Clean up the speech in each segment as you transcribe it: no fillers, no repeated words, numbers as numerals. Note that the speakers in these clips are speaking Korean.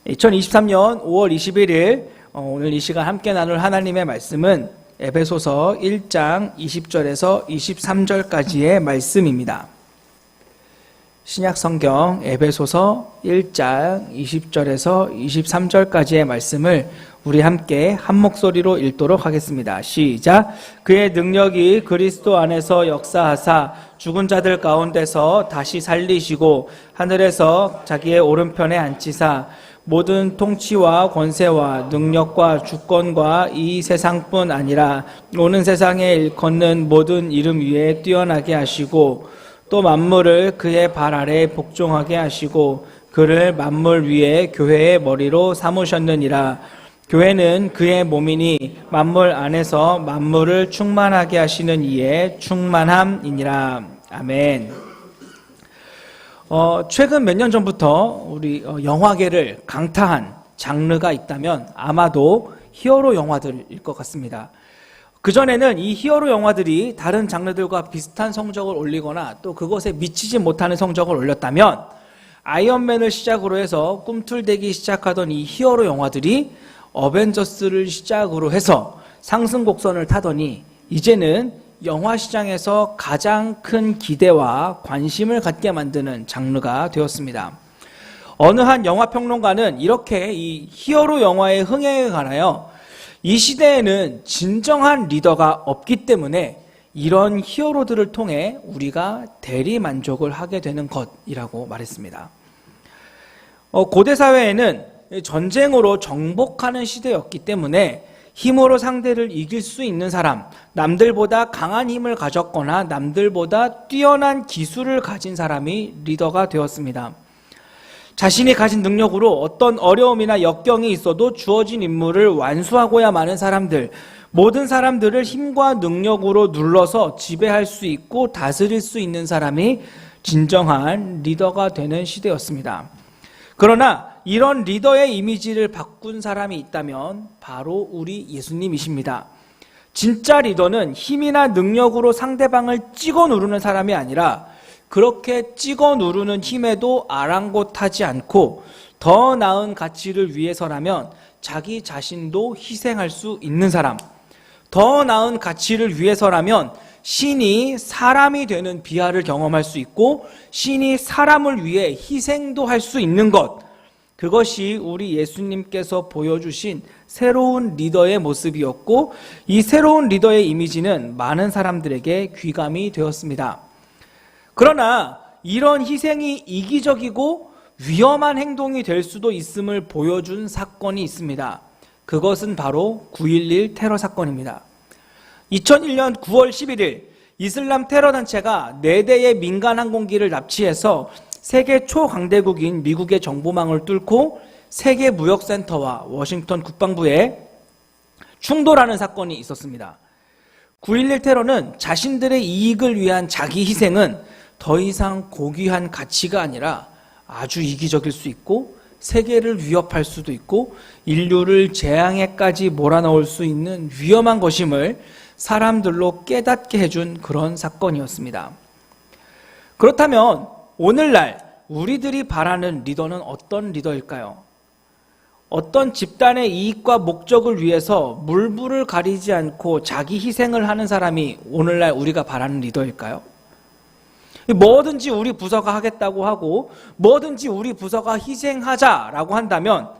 2023년 5월 21일 오늘 이 시간 함께 나눌 하나님의 말씀은 에베소서 1장 20절에서 23절까지의 말씀입니다. 신약성경 에베소서 1장 20절에서 23절까지의 말씀을 우리 함께 한 목소리로 읽도록 하겠습니다. 시작. 그의 능력이 그리스도 안에서 역사하사 죽은 자들 가운데서 다시 살리시고 하늘에서 자기의 오른편에 앉히사 모든 통치와 권세와 능력과 주권과 이 세상뿐 아니라 오는 세상에 일컫는 모든 이름 위에 뛰어나게 하시고 또 만물을 그의 발 아래 복종하게 하시고 그를 만물 위에 교회의 머리로 삼으셨느니라. 교회는 그의 몸이니 만물 안에서 만물을 충만하게 하시는 이의 충만함이니라. 아멘. 최근 몇 년 전부터 우리 영화계를 강타한 장르가 있다면 아마도 히어로 영화들일 것 같습니다. 그전에는 이 히어로 영화들이 다른 장르들과 비슷한 성적을 올리거나 또 그것에 미치지 못하는 성적을 올렸다면 아이언맨을 시작으로 해서 꿈틀대기 시작하던 이 히어로 영화들이 어벤져스를 시작으로 해서 상승 곡선을 타더니 이제는 영화 시장에서 가장 큰 기대와 관심을 갖게 만드는 장르가 되었습니다. 어느 한 영화평론가는 이렇게 이 히어로 영화의 흥행에 관하여 이 시대에는 진정한 리더가 없기 때문에 이런 히어로들을 통해 우리가 대리 만족을 하게 되는 것이라고 말했습니다. 고대 사회에는 전쟁으로 정복하는 시대였기 때문에 힘으로 상대를 이길 수 있는 사람, 남들보다 강한 힘을 가졌거나 남들보다 뛰어난 기술을 가진 사람이 리더가 되었습니다. 자신이 가진 능력으로 어떤 어려움이나 역경이 있어도 주어진 임무를 완수하고야 마는 사람들, 모든 사람들을 힘과 능력으로 눌러서 지배할 수 있고 다스릴 수 있는 사람이 진정한 리더가 되는 시대였습니다. 그러나 이런 리더의 이미지를 바꾼 사람이 있다면 바로 우리 예수님이십니다. 진짜 리더는 힘이나 능력으로 상대방을 찍어 누르는 사람이 아니라 그렇게 찍어 누르는 힘에도 아랑곳하지 않고 더 나은 가치를 위해서라면 자기 자신도 희생할 수 있는 사람, 더 나은 가치를 위해서라면 신이 사람이 되는 비하를 경험할 수 있고 신이 사람을 위해 희생도 할 수 있는 것, 그것이 우리 예수님께서 보여주신 새로운 리더의 모습이었고 이 새로운 리더의 이미지는 많은 사람들에게 귀감이 되었습니다. 그러나 이런 희생이 이기적이고 위험한 행동이 될 수도 있음을 보여준 사건이 있습니다. 그것은 바로 9.11 테러 사건입니다. 2001년 9월 11일 이슬람 테러 단체가 4대의 민간 항공기를 납치해서 세계 초강대국인 미국의 정보망을 뚫고 세계 무역센터와 워싱턴 국방부에 충돌하는 사건이 있었습니다. 9.11 테러는 자신들의 이익을 위한 자기 희생은 더 이상 고귀한 가치가 아니라 아주 이기적일 수 있고 세계를 위협할 수도 있고 인류를 재앙에까지 몰아넣을 수 있는 위험한 것임을 사람들로 깨닫게 해준 그런 사건이었습니다. 그렇다면 오늘날 우리들이 바라는 리더는 어떤 리더일까요? 어떤 집단의 이익과 목적을 위해서 물불을 가리지 않고 자기 희생을 하는 사람이 오늘날 우리가 바라는 리더일까요? 뭐든지 우리 부서가 하겠다고 하고 뭐든지 우리 부서가 희생하자라고 한다면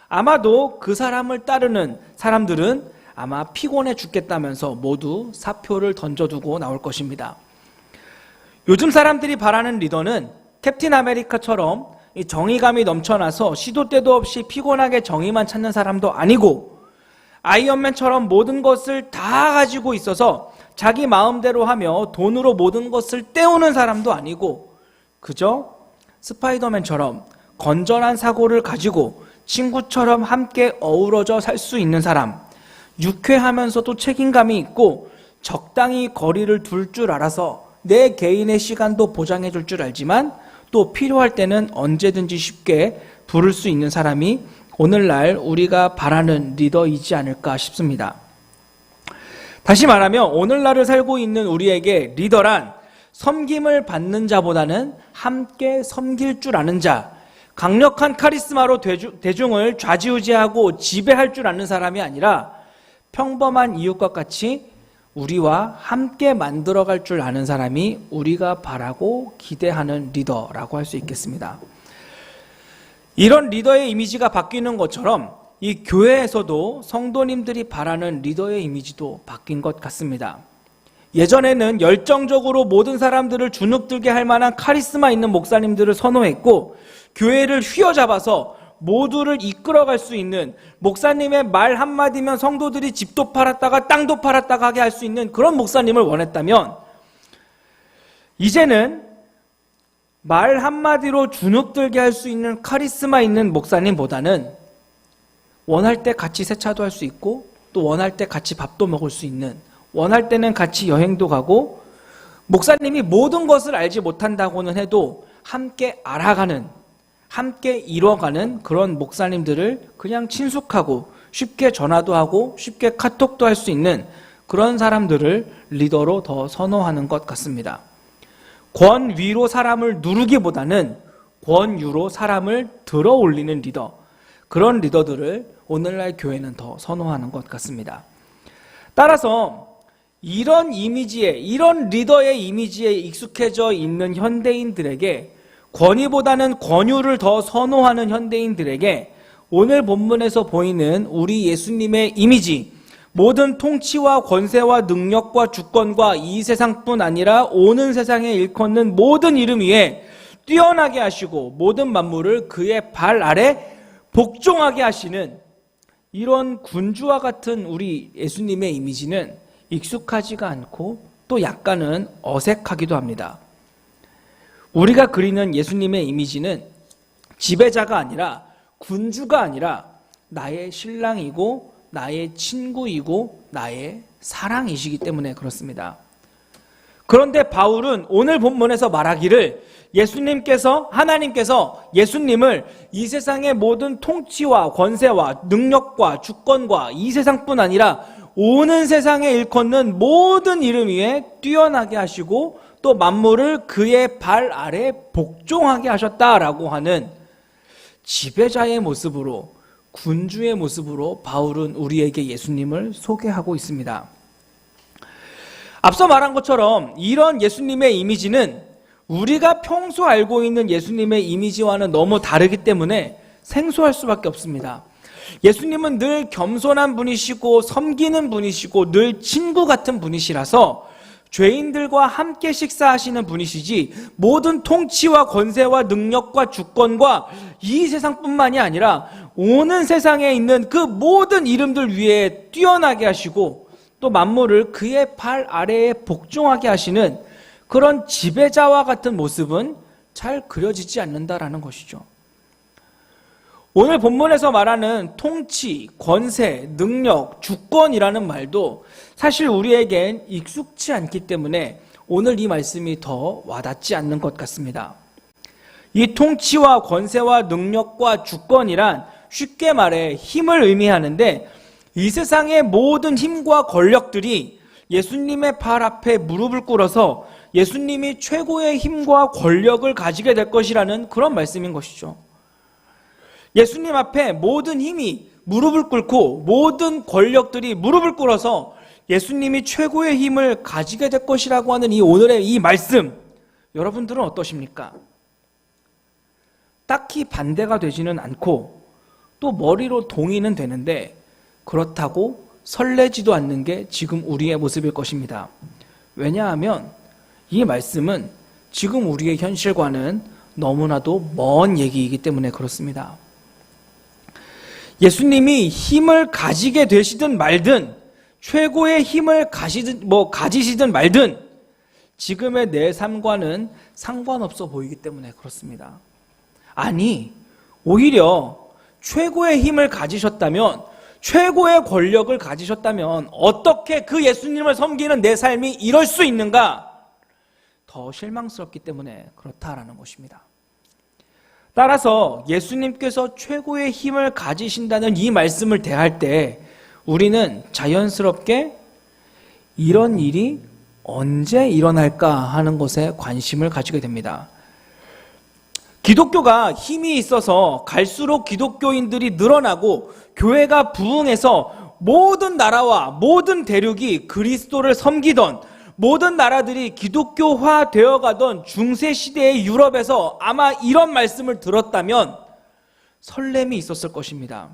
아마도 그 사람을 따르는 사람들은 아마 피곤해 죽겠다면서 모두 사표를 던져두고 나올 것입니다. 요즘 사람들이 바라는 리더는 캡틴 아메리카처럼 정의감이 넘쳐나서 시도 때도 없이 피곤하게 정의만 찾는 사람도 아니고 아이언맨처럼 모든 것을 다 가지고 있어서 자기 마음대로 하며 돈으로 모든 것을 때우는 사람도 아니고 그저 스파이더맨처럼 건전한 사고를 가지고 친구처럼 함께 어우러져 살 수 있는 사람, 유쾌하면서도 책임감이 있고 적당히 거리를 둘 줄 알아서 내 개인의 시간도 보장해 줄 줄 알지만 또 필요할 때는 언제든지 쉽게 부를 수 있는 사람이 오늘날 우리가 바라는 리더이지 않을까 싶습니다. 다시 말하면 오늘날을 살고 있는 우리에게 리더란 섬김을 받는 자보다는 함께 섬길 줄 아는 자, 강력한 카리스마로 대중을 좌지우지하고 지배할 줄 아는 사람이 아니라 평범한 이웃과 같이 우리와 함께 만들어갈 줄 아는 사람이 우리가 바라고 기대하는 리더라고 할 수 있겠습니다. 이런 리더의 이미지가 바뀌는 것처럼 이 교회에서도 성도님들이 바라는 리더의 이미지도 바뀐 것 같습니다. 예전에는 열정적으로 모든 사람들을 주눅들게 할 만한 카리스마 있는 목사님들을 선호했고, 교회를 휘어잡아서 모두를 이끌어갈 수 있는, 목사님의 말 한마디면 성도들이 집도 팔았다가 땅도 팔았다가 하게 할 수 있는 그런 목사님을 원했다면, 이제는 말 한마디로 주눅들게 할 수 있는 카리스마 있는 목사님보다는 원할 때 같이 세차도 할 수 있고, 또 원할 때 같이 밥도 먹을 수 있는, 원할 때는 같이 여행도 가고, 목사님이 모든 것을 알지 못한다고는 해도 함께 알아가는, 함께 이뤄가는 그런 목사님들을 그냥 친숙하고 쉽게 전화도 하고 쉽게 카톡도 할 수 있는 그런 사람들을 리더로 더 선호하는 것 같습니다. 권위로 사람을 누르기보다는 권유로 사람을 들어 올리는 리더, 그런 리더들을 오늘날 교회는 더 선호하는 것 같습니다. 따라서 이런 이미지에, 이런 리더의 이미지에 익숙해져 있는 현대인들에게, 권위보다는 권유를 더 선호하는 현대인들에게 오늘 본문에서 보이는 우리 예수님의 이미지, 모든 통치와 권세와 능력과 주권과 이 세상뿐 아니라 오는 세상에 일컫는 모든 이름 위에 뛰어나게 하시고 모든 만물을 그의 발 아래 복종하게 하시는 이런 군주와 같은 우리 예수님의 이미지는 익숙하지가 않고 또 약간은 어색하기도 합니다. 우리가 그리는 예수님의 이미지는 지배자가 아니라, 군주가 아니라 나의 신랑이고 나의 친구이고 나의 사랑이시기 때문에 그렇습니다. 그런데 바울은 오늘 본문에서 말하기를 하나님께서 예수님을 이 세상의 모든 통치와 권세와 능력과 주권과 이 세상뿐 아니라 오는 세상에 일컫는 모든 이름 위에 뛰어나게 하시고 또 만물을 그의 발 아래 복종하게 하셨다라고 하는 지배자의 모습으로, 군주의 모습으로 바울은 우리에게 예수님을 소개하고 있습니다. 앞서 말한 것처럼 이런 예수님의 이미지는 우리가 평소 알고 있는 예수님의 이미지와는 너무 다르기 때문에 생소할 수밖에 없습니다. 예수님은 늘 겸손한 분이시고 섬기는 분이시고 늘 친구 같은 분이시라서 죄인들과 함께 식사하시는 분이시지, 모든 통치와 권세와 능력과 주권과 이 세상뿐만이 아니라 오는 세상에 있는 그 모든 이름들 위에 뛰어나게 하시고 또 만물을 그의 발 아래에 복종하게 하시는 그런 지배자와 같은 모습은 잘 그려지지 않는다라는 것이죠. 오늘 본문에서 말하는 통치, 권세, 능력, 주권이라는 말도 사실 우리에겐 익숙치 않기 때문에 오늘 이 말씀이 더 와닿지 않는 것 같습니다. 이 통치와 권세와 능력과 주권이란 쉽게 말해 힘을 의미하는데, 이 세상의 모든 힘과 권력들이 예수님의 발 앞에 무릎을 꿇어서 예수님이 최고의 힘과 권력을 가지게 될 것이라는 그런 말씀인 것이죠. 예수님 앞에 모든 힘이 무릎을 꿇고 모든 권력들이 무릎을 꿇어서 예수님이 최고의 힘을 가지게 될 것이라고 하는 이 오늘의 이 말씀, 여러분들은 어떠십니까? 딱히 반대가 되지는 않고 또 머리로 동의는 되는데 그렇다고 설레지도 않는 게 지금 우리의 모습일 것입니다. 왜냐하면 이 말씀은 지금 우리의 현실과는 너무나도 먼 얘기이기 때문에 그렇습니다. 예수님이 힘을 가지게 되시든 말든, 최고의 힘을 가지시든 말든 지금의 내 삶과는 상관없어 보이기 때문에 그렇습니다. 아니, 오히려 최고의 힘을 가지셨다면, 최고의 권력을 가지셨다면 어떻게 그 예수님을 섬기는 내 삶이 이럴 수 있는가? 더 실망스럽기 때문에 그렇다라는 것입니다. 따라서 예수님께서 최고의 힘을 가지신다는 이 말씀을 대할 때 우리는 자연스럽게 이런 일이 언제 일어날까 하는 것에 관심을 가지게 됩니다. 기독교가 힘이 있어서 갈수록 기독교인들이 늘어나고 교회가 부흥해서 모든 나라와 모든 대륙이 그리스도를 섬기던, 모든 나라들이 기독교화 되어가던 중세시대의 유럽에서 아마 이런 말씀을 들었다면 설렘이 있었을 것입니다.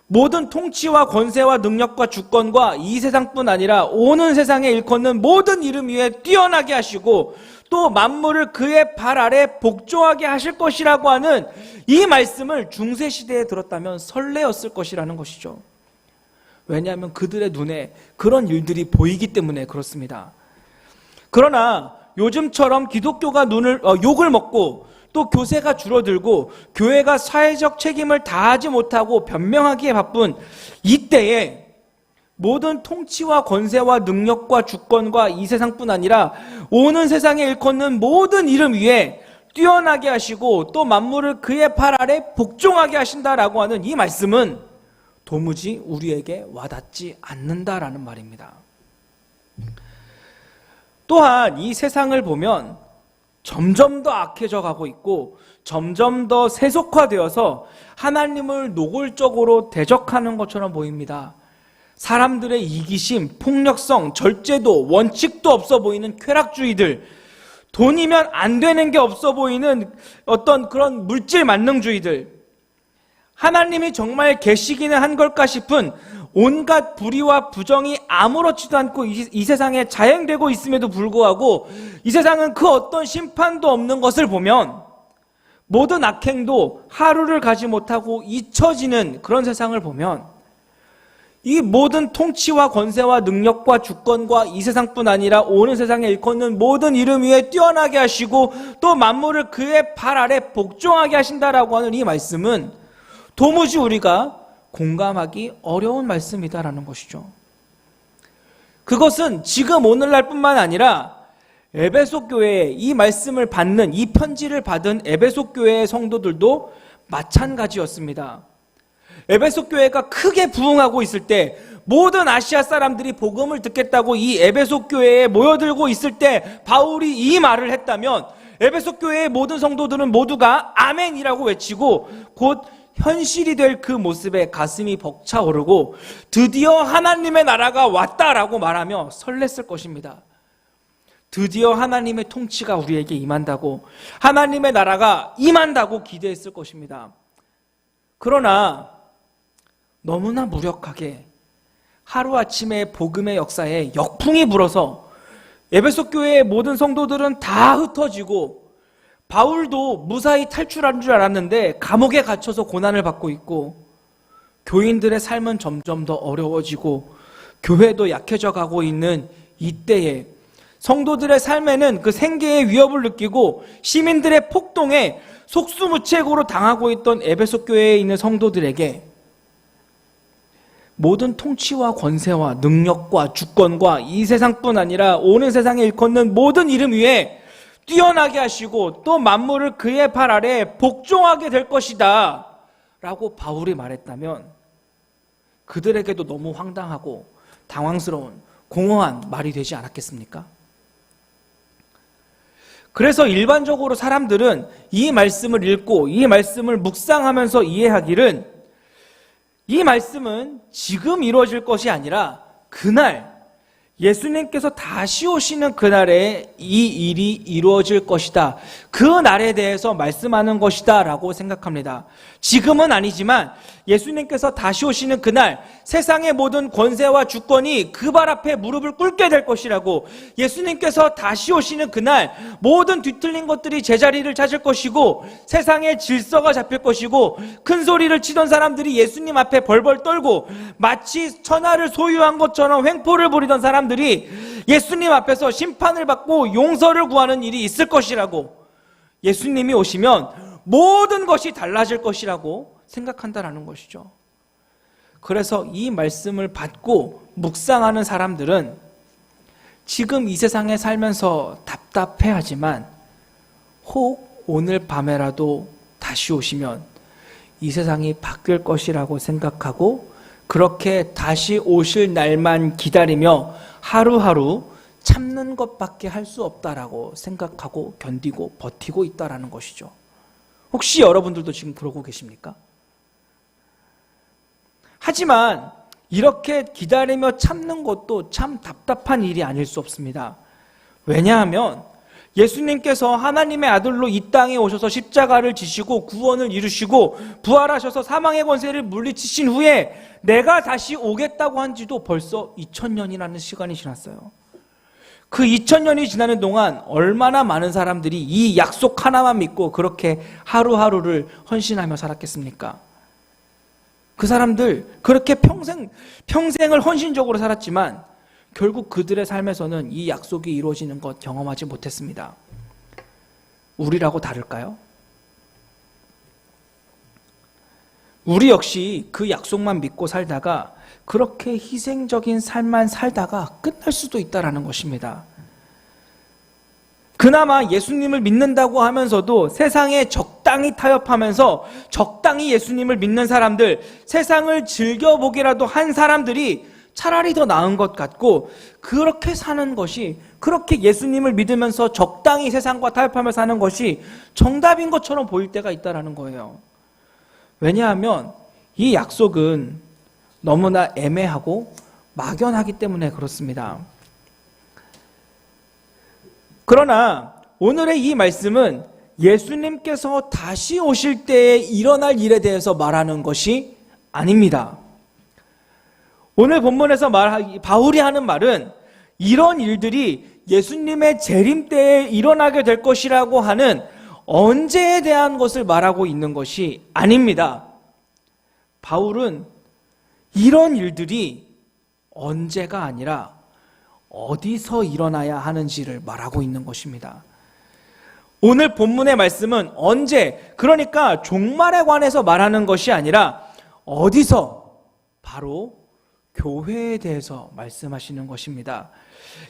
모든 통치와 권세와 능력과 주권과 이 세상뿐 아니라 오는 세상에 일컫는 모든 이름 위에 뛰어나게 하시고 또 만물을 그의 발 아래 복종하게 하실 것이라고 하는 이 말씀을 중세시대에 들었다면 설레었을 것이라는 것이죠. 왜냐하면 그들의 눈에 그런 일들이 보이기 때문에 그렇습니다. 그러나 요즘처럼 기독교가 욕을 먹고 또 교세가 줄어들고 교회가 사회적 책임을 다하지 못하고 변명하기에 바쁜 이때에 모든 통치와 권세와 능력과 주권과 이 세상뿐 아니라 오는 세상에 일컫는 모든 이름 위에 뛰어나게 하시고 또 만물을 그의 발 아래 복종하게 하신다라고 하는 이 말씀은 도무지 우리에게 와닿지 않는다라는 말입니다. 또한 이 세상을 보면 점점 더 악해져 가고 있고 점점 더 세속화되어서 하나님을 노골적으로 대적하는 것처럼 보입니다. 사람들의 이기심, 폭력성, 절제도, 원칙도 없어 보이는 쾌락주의들, 돈이면 안 되는 게 없어 보이는 어떤 그런 물질 만능주의들, 하나님이 정말 계시기는 한 걸까 싶은 온갖 불의와 부정이 아무렇지도 않고 이 세상에 자행되고 있음에도 불구하고 이 세상은 그 어떤 심판도 없는 것을 보면 모든 악행도 하루를 가지 못하고 잊혀지는 그런 세상을 보면 이 모든 통치와 권세와 능력과 주권과 이 세상뿐 아니라 오는 세상에 일컫는 모든 이름 위에 뛰어나게 하시고 또 만물을 그의 발 아래 복종하게 하신다라고 하는 이 말씀은 도무지 우리가 공감하기 어려운 말씀이다라는 것이죠. 그것은 지금 오늘날 뿐만 아니라 에베소 교회에 이 말씀을 받는, 이 편지를 받은 에베소 교회의 성도들도 마찬가지였습니다. 에베소 교회가 크게 부흥하고 있을 때 모든 아시아 사람들이 복음을 듣겠다고 이 에베소 교회에 모여들고 있을 때 바울이 이 말을 했다면 에베소 교회의 모든 성도들은 모두가 아멘이라고 외치고 곧 현실이 될 그 모습에 가슴이 벅차오르고 드디어 하나님의 나라가 왔다라고 말하며 설렜을 것입니다. 드디어 하나님의 통치가 우리에게 임한다고, 하나님의 나라가 임한다고 기대했을 것입니다. 그러나 너무나 무력하게 하루아침에 복음의 역사에 역풍이 불어서 에베소 교회의 모든 성도들은 다 흩어지고 바울도 무사히 탈출한 줄 알았는데 감옥에 갇혀서 고난을 받고 있고 교인들의 삶은 점점 더 어려워지고 교회도 약해져 가고 있는 이때에 성도들의 삶에는 그 생계의 위협을 느끼고 시민들의 폭동에 속수무책으로 당하고 있던 에베소 교회에 있는 성도들에게 모든 통치와 권세와 능력과 주권과 이 세상뿐 아니라 오는 세상에 일컫는 모든 이름 위에 뛰어나게 하시고 또 만물을 그의 발 아래 복종하게 될 것이다 라고 바울이 말했다면 그들에게도 너무 황당하고 당황스러운 공허한 말이 되지 않았겠습니까? 그래서 일반적으로 사람들은 이 말씀을 읽고 이 말씀을 묵상하면서 이해하기를 이 말씀은 지금 이루어질 것이 아니라 그날 예수님께서 다시 오시는 그날에 이 일이 이루어질 것이다, 그 날에 대해서 말씀하는 것이다 라고 생각합니다. 지금은 아니지만 예수님께서 다시 오시는 그날 세상의 모든 권세와 주권이 그 발 앞에 무릎을 꿇게 될 것이라고, 예수님께서 다시 오시는 그날 모든 뒤틀린 것들이 제자리를 찾을 것이고 세상의 질서가 잡힐 것이고 큰 소리를 치던 사람들이 예수님 앞에 벌벌 떨고 마치 천하를 소유한 것처럼 횡포를 부리던 사람들이 예수님 앞에서 심판을 받고 용서를 구하는 일이 있을 것이라고, 예수님이 오시면 모든 것이 달라질 것이라고 생각한다라는 것이죠. 그래서 이 말씀을 받고 묵상하는 사람들은 지금 이 세상에 살면서 답답해하지만 혹 오늘 밤에라도 다시 오시면 이 세상이 바뀔 것이라고 생각하고 그렇게 다시 오실 날만 기다리며 하루하루 참는 것밖에 할 수 없다라고 생각하고 견디고 버티고 있다라는 것이죠. 혹시 여러분들도 지금 그러고 계십니까? 하지만 이렇게 기다리며 참는 것도 참 답답한 일이 아닐 수 없습니다. 왜냐하면 예수님께서 하나님의 아들로 이 땅에 오셔서 십자가를 지시고 구원을 이루시고 부활하셔서 사망의 권세를 물리치신 후에 내가 다시 오겠다고 한 지도 벌써 2000년이라는 시간이 지났어요. 그 2000년이 지나는 동안 얼마나 많은 사람들이 이 약속 하나만 믿고 그렇게 하루하루를 헌신하며 살았겠습니까? 그 사람들 그렇게 평생을 헌신적으로 살았지만 결국 그들의 삶에서는 이 약속이 이루어지는 것 경험하지 못했습니다. 우리라고 다를까요? 우리 역시 그 약속만 믿고 살다가 그렇게 희생적인 삶만 살다가 끝날 수도 있다는 것입니다. 그나마 예수님을 믿는다고 하면서도 세상에 적당히 타협하면서 적당히 예수님을 믿는 사람들, 세상을 즐겨보기라도 한 사람들이 차라리 더 나은 것 같고, 그렇게 사는 것이, 그렇게 예수님을 믿으면서 적당히 세상과 타협하며 사는 것이 정답인 것처럼 보일 때가 있다는 거예요. 왜냐하면 이 약속은 너무나 애매하고 막연하기 때문에 그렇습니다. 그러나 오늘의 이 말씀은 예수님께서 다시 오실 때에 일어날 일에 대해서 말하는 것이 아닙니다. 오늘 본문에서 바울이 하는 말은 이런 일들이 예수님의 재림 때에 일어나게 될 것이라고 하는 언제에 대한 것을 말하고 있는 것이 아닙니다. 바울은 이런 일들이 언제가 아니라 어디서 일어나야 하는지를 말하고 있는 것입니다. 오늘 본문의 말씀은 언제, 그러니까 종말에 관해서 말하는 것이 아니라 어디서, 바로 교회에 대해서 말씀하시는 것입니다.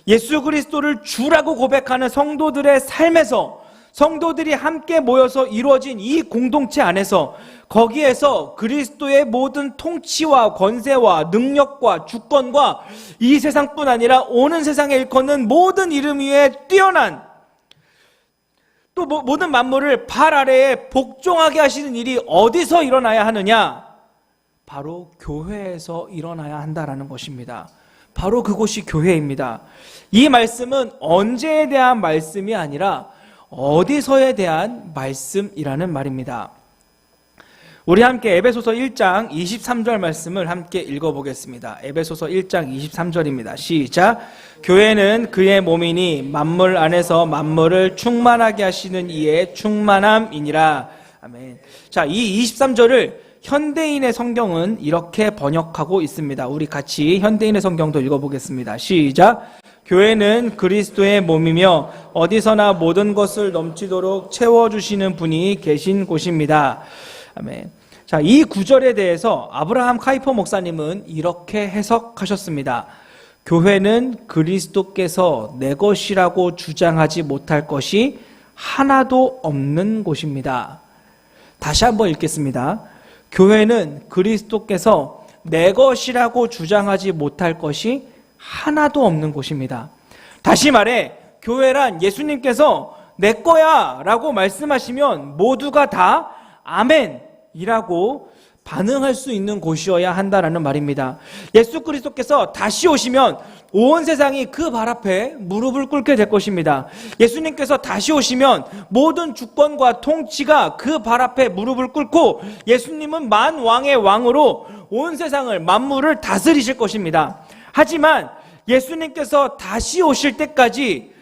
예수 그리스도를 주라고 고백하는 성도들의 삶에서, 성도들이 함께 모여서 이루어진 이 공동체 안에서, 거기에서 그리스도의 모든 통치와 권세와 능력과 주권과 이 세상뿐 아니라 오는 세상에 일컫는 모든 이름 위에 뛰어난, 또 모든 만물을 발 아래에 복종하게 하시는 일이 어디서 일어나야 하느냐? 바로 교회에서 일어나야 한다라는 것입니다. 바로 그곳이 교회입니다. 이 말씀은 언제에 대한 말씀이 아니라 어디서에 대한 말씀이라는 말입니다. 우리 함께 에베소서 1장 23절 말씀을 함께 읽어보겠습니다. 에베소서 1장 23절입니다. 시작. 교회는 그의 몸이니 만물 안에서 만물을 충만하게 하시는 이의 충만함이니라. 아멘. 자, 이 23절을 현대인의 성경은 이렇게 번역하고 있습니다. 우리 같이 현대인의 성경도 읽어보겠습니다. 시작. 교회는 그리스도의 몸이며 어디서나 모든 것을 넘치도록 채워주시는 분이 계신 곳입니다. 아멘. 자, 이 구절에 대해서 아브라함 카이퍼 목사님은 이렇게 해석하셨습니다. 교회는 그리스도께서 내 것이라고 주장하지 못할 것이 하나도 없는 곳입니다. 다시 한번 읽겠습니다. 교회는 그리스도께서 내 것이라고 주장하지 못할 것이 하나도 없는 곳입니다. 다시 말해, 교회란 예수님께서 내 거야 라고 말씀하시면 모두가 다 아멘이라고 반응할 수 있는 곳이어야 한다는 말입니다. 예수 그리스도께서 다시 오시면 온 세상이 그 발 앞에 무릎을 꿇게 될 것입니다. 예수님께서 다시 오시면 모든 주권과 통치가 그 발 앞에 무릎을 꿇고 예수님은 만왕의 왕으로 온 세상을, 만물을 다스리실 것입니다. 하지만 예수님께서 다시 오실 때까지,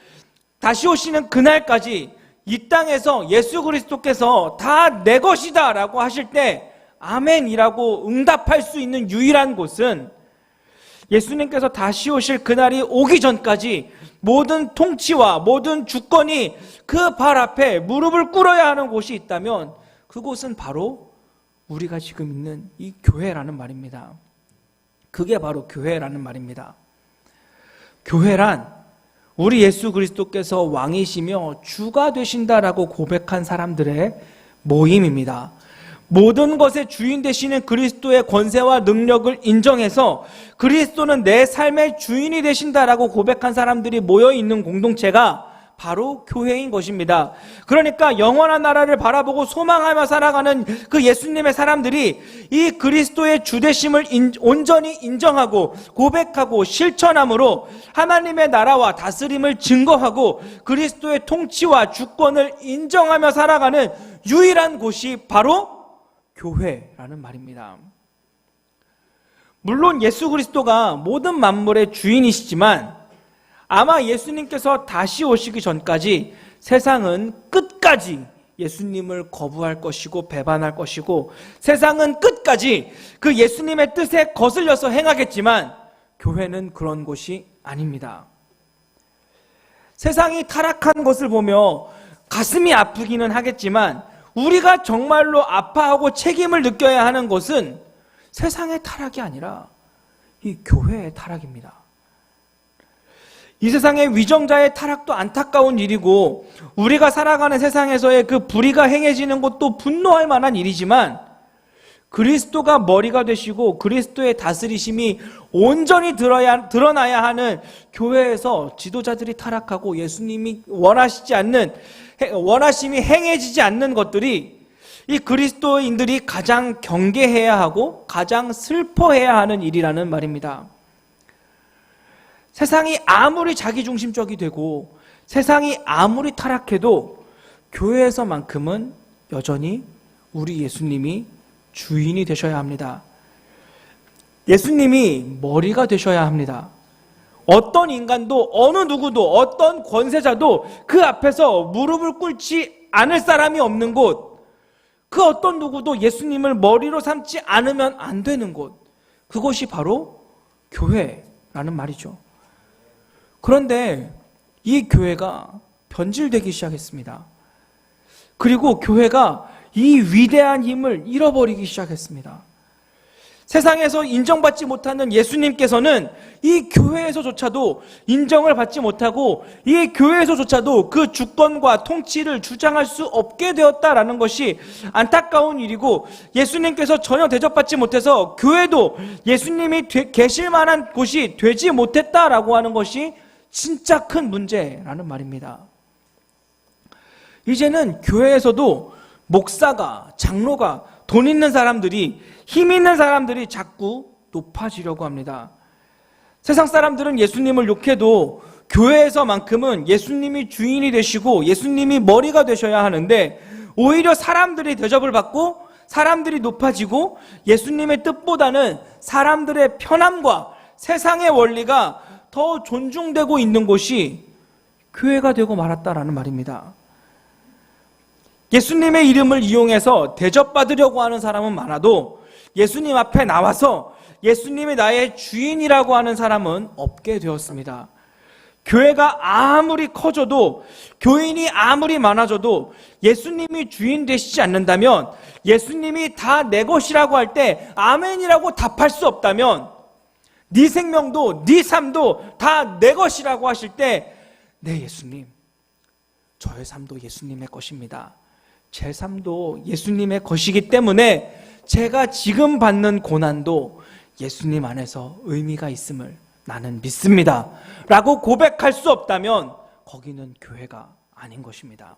다시 오시는 그날까지 이 땅에서 예수 그리스도께서 다 내 것이다 라고 하실 때 아멘이라고 응답할 수 있는 유일한 곳은 예수님께서 다시 오실 그날이 오기 전까지 모든 통치와 모든 주권이 그 발 앞에 무릎을 꿇어야 하는 곳이 있다면 그곳은 바로 우리가 지금 있는 이 교회라는 말입니다. 그게 바로 교회라는 말입니다. 교회란 우리 예수 그리스도께서 왕이시며 주가 되신다라고 고백한 사람들의 모임입니다. 모든 것의 주인 되시는 그리스도의 권세와 능력을 인정해서 그리스도는 내 삶의 주인이 되신다라고 고백한 사람들이 모여있는 공동체가 바로 교회인 것입니다. 그러니까 영원한 나라를 바라보고 소망하며 살아가는 그 예수님의 사람들이 이 그리스도의 주되심을 온전히 인정하고 고백하고 실천함으로 하나님의 나라와 다스림을 증거하고 그리스도의 통치와 주권을 인정하며 살아가는 유일한 곳이 바로 교회라는 말입니다. 물론 예수 그리스도가 모든 만물의 주인이시지만 아마 예수님께서 다시 오시기 전까지 세상은 끝까지 예수님을 거부할 것이고 배반할 것이고 세상은 끝까지 그 예수님의 뜻에 거슬려서 행하겠지만 교회는 그런 곳이 아닙니다. 세상이 타락한 것을 보며 가슴이 아프기는 하겠지만 우리가 정말로 아파하고 책임을 느껴야 하는 것은 세상의 타락이 아니라 이 교회의 타락입니다. 이 세상의 위정자의 타락도 안타까운 일이고 우리가 살아가는 세상에서의 그 불의가 행해지는 것도 분노할 만한 일이지만 그리스도가 머리가 되시고 그리스도의 다스리심이 온전히 드러나야 하는 교회에서 지도자들이 타락하고 예수님이 원하심이 행해지지 않는 것들이 이 그리스도인들이 가장 경계해야 하고 가장 슬퍼해야 하는 일이라는 말입니다. 세상이 아무리 자기중심적이 되고 세상이 아무리 타락해도 교회에서만큼은 여전히 우리 예수님이 주인이 되셔야 합니다. 예수님이 머리가 되셔야 합니다. 어떤 인간도 어느 누구도 어떤 권세자도 그 앞에서 무릎을 꿇지 않을 사람이 없는 곳, 그 어떤 누구도 예수님을 머리로 삼지 않으면 안 되는 곳, 그것이 바로 교회라는 말이죠. 그런데 이 교회가 변질되기 시작했습니다. 그리고 교회가 이 위대한 힘을 잃어버리기 시작했습니다. 세상에서 인정받지 못하는 예수님께서는 이 교회에서조차도 인정을 받지 못하고 이 교회에서조차도 그 주권과 통치를 주장할 수 없게 되었다라는 것이 안타까운 일이고 예수님께서 전혀 대접받지 못해서 교회도 예수님이 계실 만한 곳이 되지 못했다라고 하는 것이 진짜 큰 문제라는 말입니다. 이제는 교회에서도 목사가, 장로가, 돈 있는 사람들이, 힘 있는 사람들이 자꾸 높아지려고 합니다. 세상 사람들은 예수님을 욕해도 교회에서만큼은 예수님이 주인이 되시고 예수님이 머리가 되셔야 하는데 오히려 사람들이 대접을 받고 사람들이 높아지고 예수님의 뜻보다는 사람들의 편함과 세상의 원리가 더 존중되고 있는 곳이 교회가 되고 말았다라는 말입니다. 예수님의 이름을 이용해서 대접받으려고 하는 사람은 많아도 예수님 앞에 나와서 예수님이 나의 주인이라고 하는 사람은 없게 되었습니다. 교회가 아무리 커져도 교인이 아무리 많아져도 예수님이 주인 되시지 않는다면 예수님이 다 내 것이라고 할 때 아멘이라고 답할 수 없다면 네 생명도 네 삶도 다 내 것이라고 하실 때 네 예수님, 저의 삶도 예수님의 것입니다. 제 삶도 예수님의 것이기 때문에 제가 지금 받는 고난도 예수님 안에서 의미가 있음을 나는 믿습니다 라고 고백할 수 없다면 거기는 교회가 아닌 것입니다.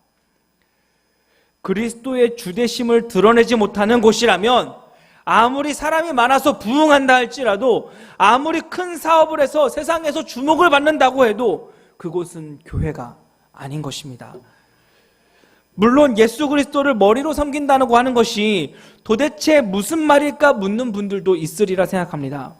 그리스도의 주되심을 드러내지 못하는 곳이라면 아무리 사람이 많아서 부흥한다 할지라도 아무리 큰 사업을 해서 세상에서 주목을 받는다고 해도 그곳은 교회가 아닌 것입니다. 물론 예수 그리스도를 머리로 섬긴다고 하는 것이 도대체 무슨 말일까 묻는 분들도 있으리라 생각합니다.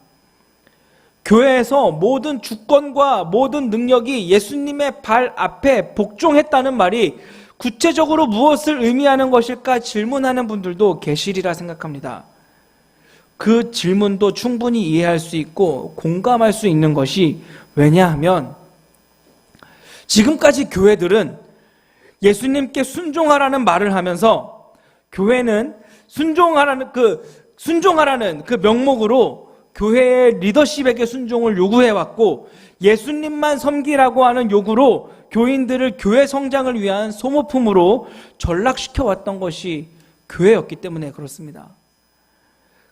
교회에서 모든 주권과 모든 능력이 예수님의 발 앞에 복종했다는 말이 구체적으로 무엇을 의미하는 것일까 질문하는 분들도 계시리라 생각합니다. 그 질문도 충분히 이해할 수 있고 공감할 수 있는 것이 왜냐하면 지금까지 교회들은 예수님께 순종하라는 말을 하면서 교회는 순종하라는 그 명목으로 교회의 리더십에게 순종을 요구해왔고 예수님만 섬기라고 하는 요구로 교인들을 교회 성장을 위한 소모품으로 전락시켜왔던 것이 교회였기 때문에 그렇습니다.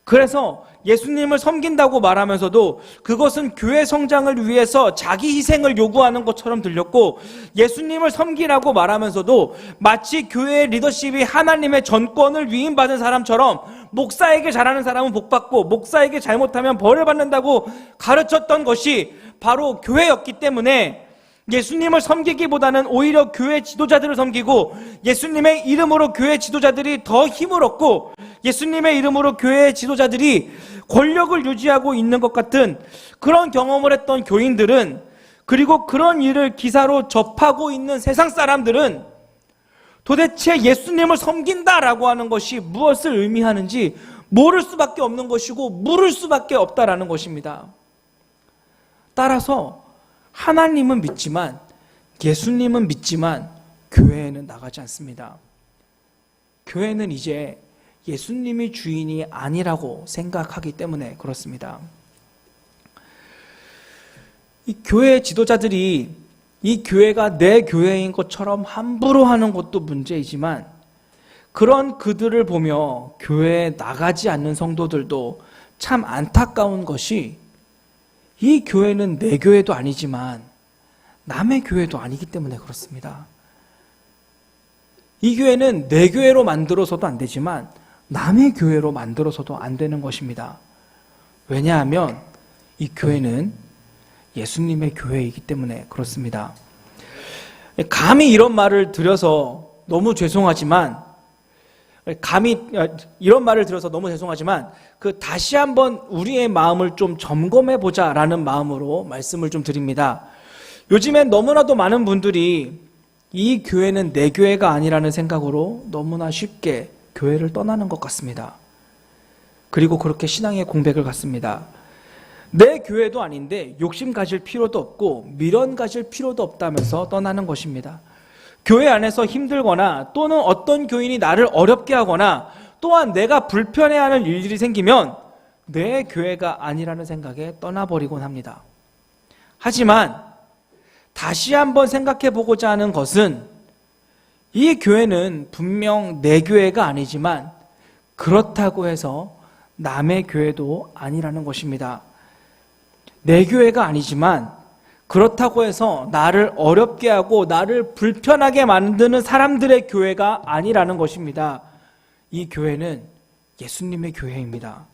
그래서 예수님을 섬긴다고 말하면서도 그것은 교회 성장을 위해서 자기 희생을 요구하는 것처럼 들렸고, 예수님을 섬기라고 말하면서도 마치 교회의 리더십이 하나님의 전권을 위임받은 사람처럼 목사에게 잘하는 사람은 복받고 목사에게 잘못하면 벌을 받는다고 가르쳤던 것이 바로 교회였기 때문에 예수님을 섬기기보다는 오히려 교회 지도자들을 섬기고, 예수님의 이름으로 교회 지도자들이 더 힘을 얻고, 예수님의 이름으로 교회 지도자들이 권력을 유지하고 있는 것 같은 그런 경험을 했던 교인들은, 그리고 그런 일을 기사로 접하고 있는 세상 사람들은 도대체 예수님을 섬긴다라고 하는 것이 무엇을 의미하는지 모를 수밖에 없는 것이고 물을 수밖에 없다라는 것입니다. 따라서 하나님은 믿지만, 예수님은 믿지만 교회에는 나가지 않습니다. 교회는 이제 예수님이 주인이 아니라고 생각하기 때문에 그렇습니다. 이 교회 지도자들이 이 교회가 내 교회인 것처럼 함부로 하는 것도 문제이지만, 그런 그들을 보며 교회에 나가지 않는 성도들도 참 안타까운 것이, 이 교회는 내 교회도 아니지만 남의 교회도 아니기 때문에 그렇습니다. 이 교회는 내 교회로 만들어서도 안 되지만 남의 교회로 만들어서도 안 되는 것입니다. 왜냐하면 이 교회는 예수님의 교회이기 때문에 그렇습니다. 감히 이런 말을 드려서 너무 죄송하지만, 다시 한번 우리의 마음을 좀 점검해 보자라는 마음으로 말씀을 좀 드립니다. 요즘엔 너무나도 많은 분들이 이 교회는 내 교회가 아니라는 생각으로 너무나 쉽게 교회를 떠나는 것 같습니다. 그리고 그렇게 신앙의 공백을 갖습니다. 내 교회도 아닌데 욕심 가질 필요도 없고 미련 가질 필요도 없다면서 떠나는 것입니다. 교회 안에서 힘들거나 또는 어떤 교인이 나를 어렵게 하거나 또한 내가 불편해하는 일들이 생기면 내 교회가 아니라는 생각에 떠나버리곤 합니다. 하지만 다시 한번 생각해 보고자 하는 것은, 이 교회는 분명 내 교회가 아니지만 그렇다고 해서 남의 교회도 아니라는 것입니다. 내 교회가 아니지만 그렇다고 해서 나를 어렵게 하고 나를 불편하게 만드는 사람들의 교회가 아니라는 것입니다. 이 교회는 예수님의 교회입니다.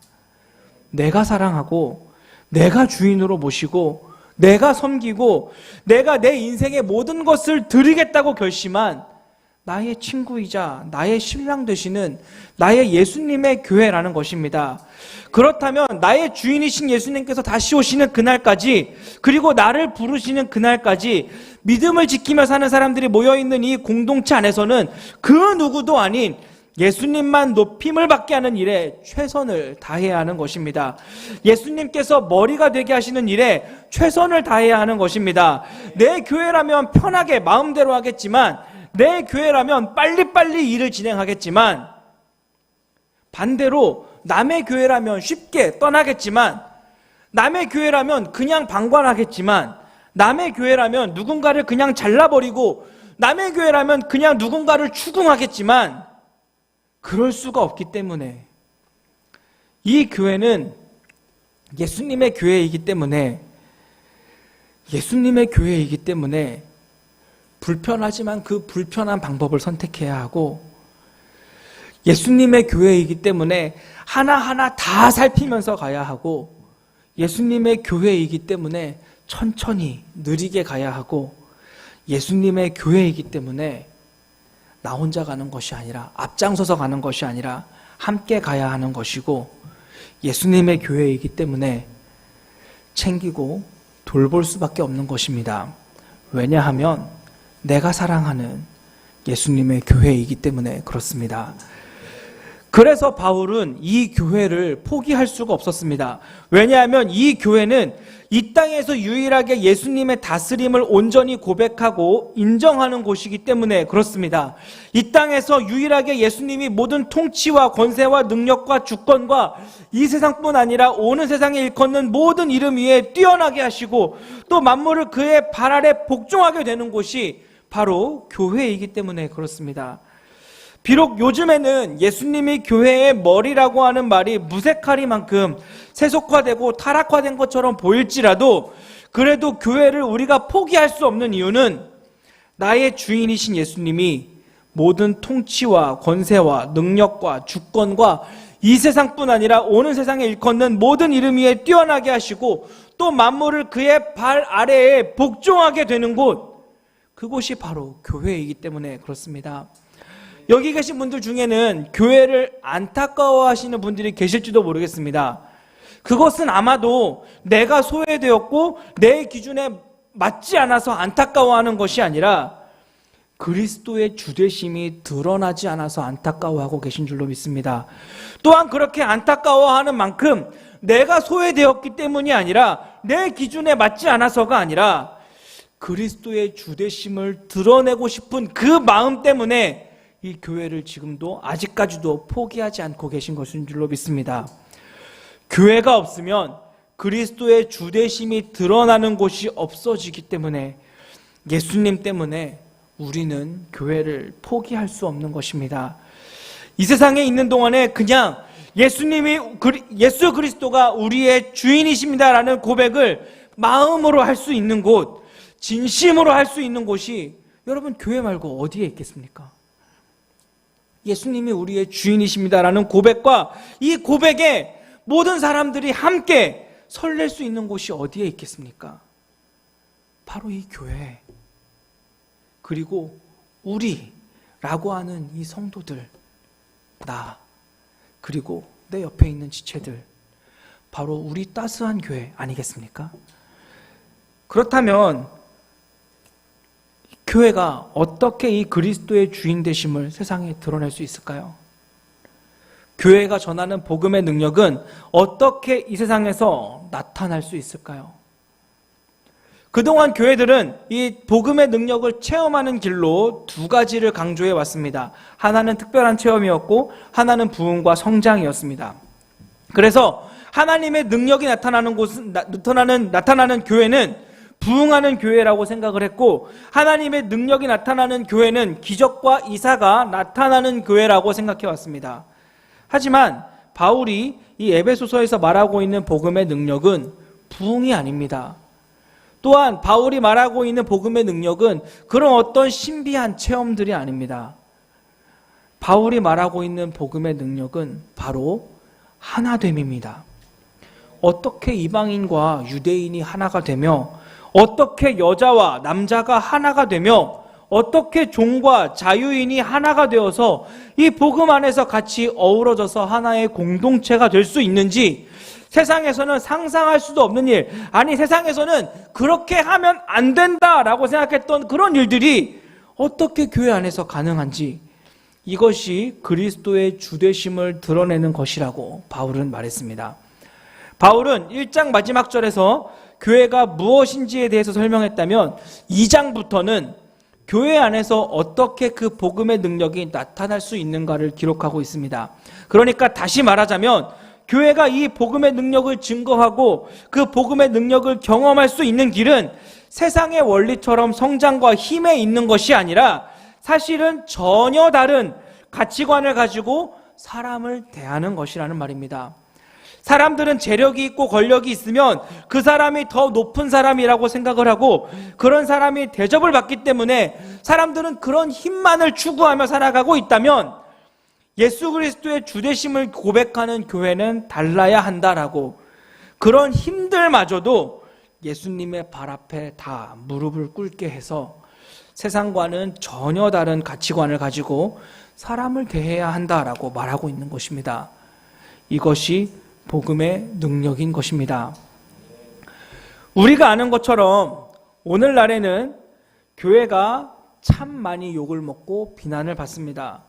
내가 사랑하고 내가 주인으로 모시고 내가 섬기고 내가 내 인생의 모든 것을 드리겠다고 결심한 나의 친구이자 나의 신랑 되시는 나의 예수님의 교회라는 것입니다. 그렇다면 나의 주인이신 예수님께서 다시 오시는 그날까지, 그리고 나를 부르시는 그날까지 믿음을 지키며 사는 사람들이 모여있는 이 공동체 안에서는 그 누구도 아닌 예수님만 높임을 받게 하는 일에 최선을 다해야 하는 것입니다. 예수님께서 머리가 되게 하시는 일에 최선을 다해야 하는 것입니다. 내 교회라면 편하게 마음대로 하겠지만, 내 교회라면 빨리빨리 일을 진행하겠지만, 반대로 남의 교회라면 쉽게 떠나겠지만, 남의 교회라면 그냥 방관하겠지만, 남의 교회라면 누군가를 그냥 잘라버리고, 남의 교회라면 그냥 누군가를 추궁하겠지만, 그럴 수가 없기 때문에, 이 교회는 예수님의 교회이기 때문에, 불편하지만 그 불편한 방법을 선택해야 하고, 예수님의 교회이기 때문에 하나하나 다 살피면서 가야 하고, 예수님의 교회이기 때문에 천천히 느리게 가야 하고, 예수님의 교회이기 때문에 나 혼자 가는 것이 아니라, 앞장서서 가는 것이 아니라 함께 가야 하는 것이고, 예수님의 교회이기 때문에 챙기고 돌볼 수밖에 없는 것입니다. 왜냐하면 내가 사랑하는 예수님의 교회이기 때문에 그렇습니다. 그래서 바울은 이 교회를 포기할 수가 없었습니다. 왜냐하면 이 교회는 이 땅에서 유일하게 예수님의 다스림을 온전히 고백하고 인정하는 곳이기 때문에 그렇습니다. 이 땅에서 유일하게 예수님이 모든 통치와 권세와 능력과 주권과 이 세상뿐 아니라 오는 세상에 일컫는 모든 이름 위에 뛰어나게 하시고 또 만물을 그의 발 아래 복종하게 되는 곳이 바로 교회이기 때문에 그렇습니다. 비록 요즘에는 예수님이 교회의 머리라고 하는 말이 무색하리만큼 세속화되고 타락화된 것처럼 보일지라도 그래도 교회를 우리가 포기할 수 없는 이유는 나의 주인이신 예수님이 모든 통치와 권세와 능력과 주권과 이 세상뿐 아니라 오는 세상에 일컫는 모든 이름 위에 뛰어나게 하시고 또 만물을 그의 발 아래에 복종하게 되는 곳, 그곳이 바로 교회이기 때문에 그렇습니다. 여기 계신 분들 중에는 교회를 안타까워하시는 분들이 계실지도 모르겠습니다. 그것은 아마도 내가 소외되었고 내 기준에 맞지 않아서 안타까워하는 것이 아니라 그리스도의 주되심이 드러나지 않아서 안타까워하고 계신 줄로 믿습니다. 또한 그렇게 안타까워하는 만큼 내가 소외되었기 때문이 아니라 내 기준에 맞지 않아서가 아니라 그리스도의 주되심을 드러내고 싶은 그 마음 때문에 이 교회를 지금도 아직까지도 포기하지 않고 계신 것인 줄로 믿습니다. 교회가 없으면 그리스도의 주되심이 드러나는 곳이 없어지기 때문에 예수님 때문에 우리는 교회를 포기할 수 없는 것입니다. 이 세상에 있는 동안에 그냥 예수 그리스도가 우리의 주인이십니다라는 고백을 마음으로 할 수 있는 곳, 진심으로 할 수 있는 곳이 여러분 교회 말고 어디에 있겠습니까? 예수님이 우리의 주인이십니다라는 고백과 이 고백에 모든 사람들이 함께 설렐 수 있는 곳이 어디에 있겠습니까? 바로 이 교회, 그리고 우리라고 하는 이 성도들, 나, 그리고 내 옆에 있는 지체들, 바로 우리 따스한 교회 아니겠습니까? 그렇다면 교회가 어떻게 이 그리스도의 주인 되심을 세상에 드러낼 수 있을까요? 교회가 전하는 복음의 능력은 어떻게 이 세상에서 나타날 수 있을까요? 그동안 교회들은 이 복음의 능력을 체험하는 길로 두 가지를 강조해 왔습니다. 하나는 특별한 체험이었고 하나는 부흥과 성장이었습니다. 그래서 하나님의 능력이 나타나는 교회는 부흥하는 교회라고 생각을 했고, 하나님의 능력이 나타나는 교회는 기적과 이사가 나타나는 교회라고 생각해 왔습니다. 하지만 바울이 이 에베소서에서 말하고 있는 복음의 능력은 부흥이 아닙니다. 또한 바울이 말하고 있는 복음의 능력은 그런 어떤 신비한 체험들이 아닙니다. 바울이 말하고 있는 복음의 능력은 바로 하나됨입니다. 어떻게 이방인과 유대인이 하나가 되며, 어떻게 여자와 남자가 하나가 되며, 어떻게 종과 자유인이 하나가 되어서 이 복음 안에서 같이 어우러져서 하나의 공동체가 될 수 있는지, 세상에서는 상상할 수도 없는 일, 아니 세상에서는 그렇게 하면 안 된다라고 생각했던 그런 일들이 어떻게 교회 안에서 가능한지, 이것이 그리스도의 주되심을 드러내는 것이라고 바울은 말했습니다. 바울은 1장 마지막 절에서 교회가 무엇인지에 대해서 설명했다면 2장부터는 교회 안에서 어떻게 그 복음의 능력이 나타날 수 있는가를 기록하고 있습니다. 그러니까 다시 말하자면 교회가 이 복음의 능력을 증거하고 그 복음의 능력을 경험할 수 있는 길은 세상의 원리처럼 성장과 힘에 있는 것이 아니라 사실은 전혀 다른 가치관을 가지고 사람을 대하는 것이라는 말입니다. 사람들은 재력이 있고 권력이 있으면 그 사람이 더 높은 사람이라고 생각을 하고, 그런 사람이 대접을 받기 때문에 사람들은 그런 힘만을 추구하며 살아가고 있다면, 예수 그리스도의 주되심을 고백하는 교회는 달라야 한다라고, 그런 힘들마저도 예수님의 발 앞에 다 무릎을 꿇게 해서 세상과는 전혀 다른 가치관을 가지고 사람을 대해야 한다라고 말하고 있는 것입니다. 이것이 복음의 능력인 것입니다. 우리가 아는 것처럼 오늘날에는 교회가 참 많이 욕을 먹고 비난을 받습니다.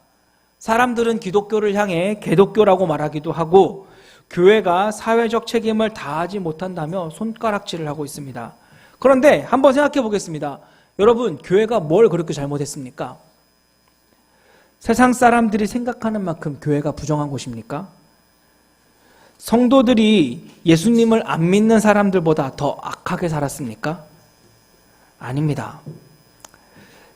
사람들은 기독교를 향해 개독교라고 말하기도 하고, 교회가 사회적 책임을 다하지 못한다며 손가락질을 하고 있습니다. 그런데 한번 생각해 보겠습니다. 여러분, 교회가 뭘 그렇게 잘못했습니까? 세상 사람들이 생각하는 만큼 교회가 부정한 곳입니까? 성도들이 예수님을 안 믿는 사람들보다 더 악하게 살았습니까? 아닙니다.